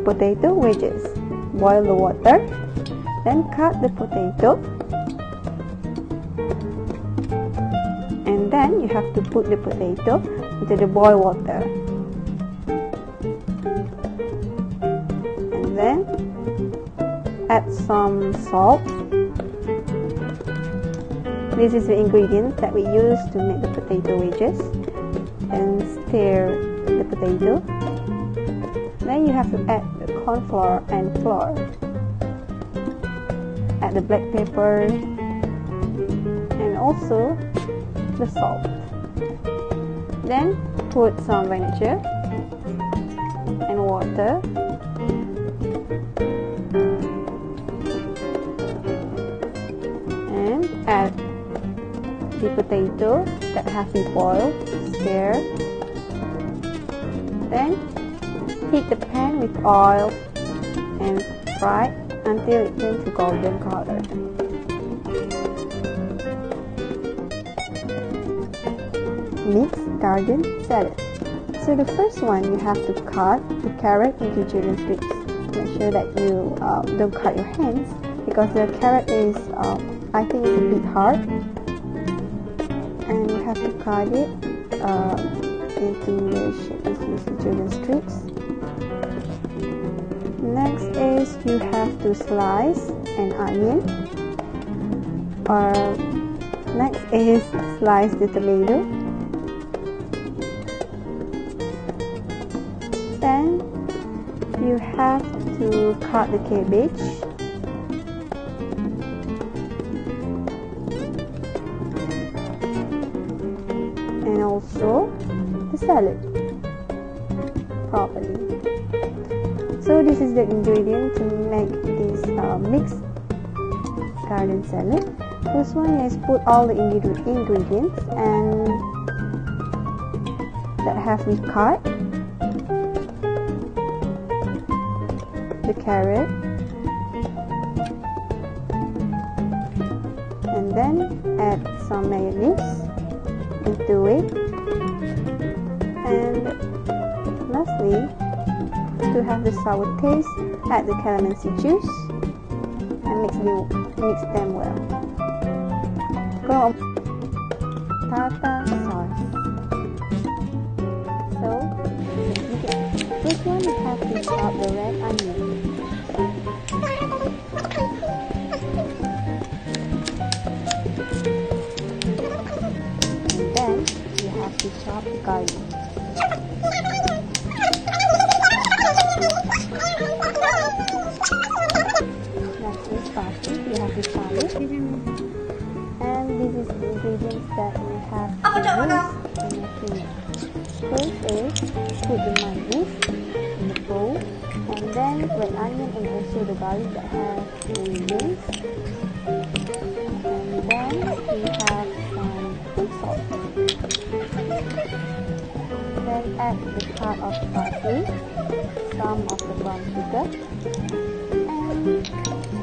potato wedges. Boil the water, then cut the potato, and then you have to put the potato into the boiled water, and then add some salt. This is the ingredients that we use to make the potato wedges, and stir the potato. Then you have to add the corn flour and flour. Add the black pepper and also the salt. Then put some vinegar and water. And add the potato that has been boiled, stir. Then heat the pan with oil and fry until it turns to golden color. Mixed garden salad. So the first one, you have to cut the carrot into children's strips. Make sure that you don't cut your hands, because the carrot is, I think it's a bit hard, and you have to cut it into the shape of children's strips. Next is you have to slice an onion, or next is slice the tomato. Then you have to cut the cabbage. And also the salad properly. So this is the ingredient to make this mixed garden salad. First one is put all the ingredients and that have been cut. The carrot, and then add some mayonnaise into it, and lastly, to have the sour taste, add the calamansi juice and mix them well. Tartar sauce. So first one, you have to chop the red onion. And then you have to chop the garlic. Next is parsley. You have to chop it. And this is the ingredients that we have to use in making it. First is put the mayonnaise in the bowl, and then red onion and also the garlic that has the leaves. And then we have some pink salt. Then add the part of the parsley, some of the brown sugar, and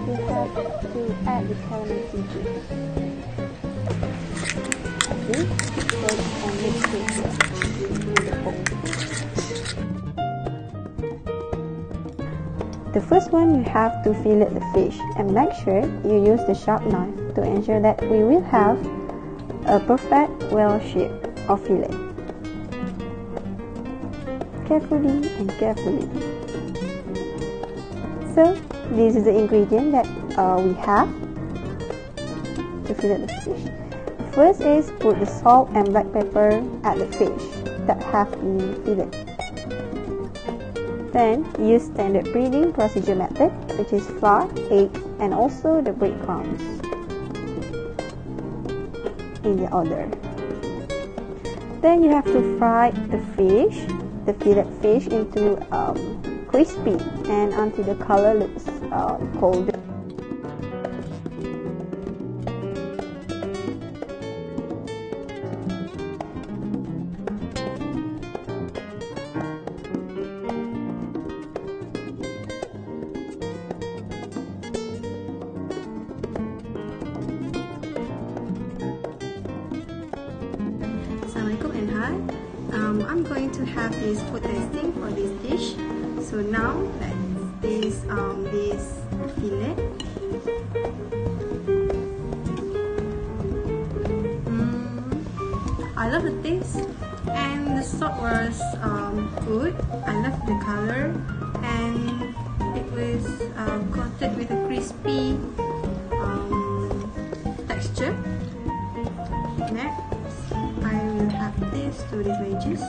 we have to add the calamansi juice. This and mix it in the bowl. The first one, you have to fillet the fish, and make sure you use the sharp knife to ensure that we will have a perfect well shape of fillet. Carefully and carefully. So this is the ingredient that we have to fillet the fish. First is put the salt and black pepper at the fish that have been filleted. Then use standard breeding procedure method, which is flour, egg, and also the breadcrumbs in the order. Then you have to fry the fish, the fillet fish, into crispy and until the color looks golden. Assalamualaikum and hi. I'm going to have this food tasting for this dish. So now let's taste this fillet. I love the taste, and the salt was good. I love the color, and it was coated with a crispy texture. Next, I will have this to the veggies.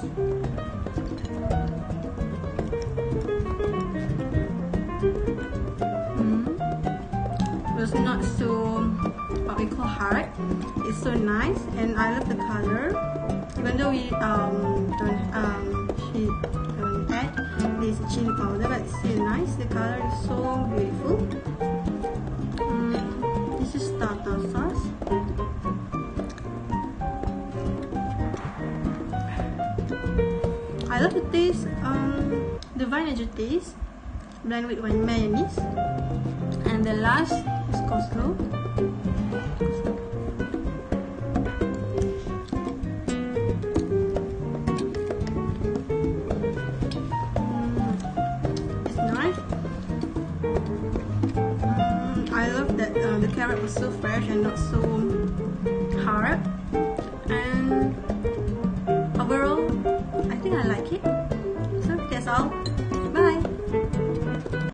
It was not so what we call hard. It's so nice, and I love the color. Even though we don't add this chili powder, but it's still nice. The color is so beautiful. This is tartar sauce. I love the taste, the vinegar taste, blend with mayonnaise. And the last is coleslaw. It's nice. I love that the carrot was so fresh and not so hard. And overall, I think I like it. So that's all.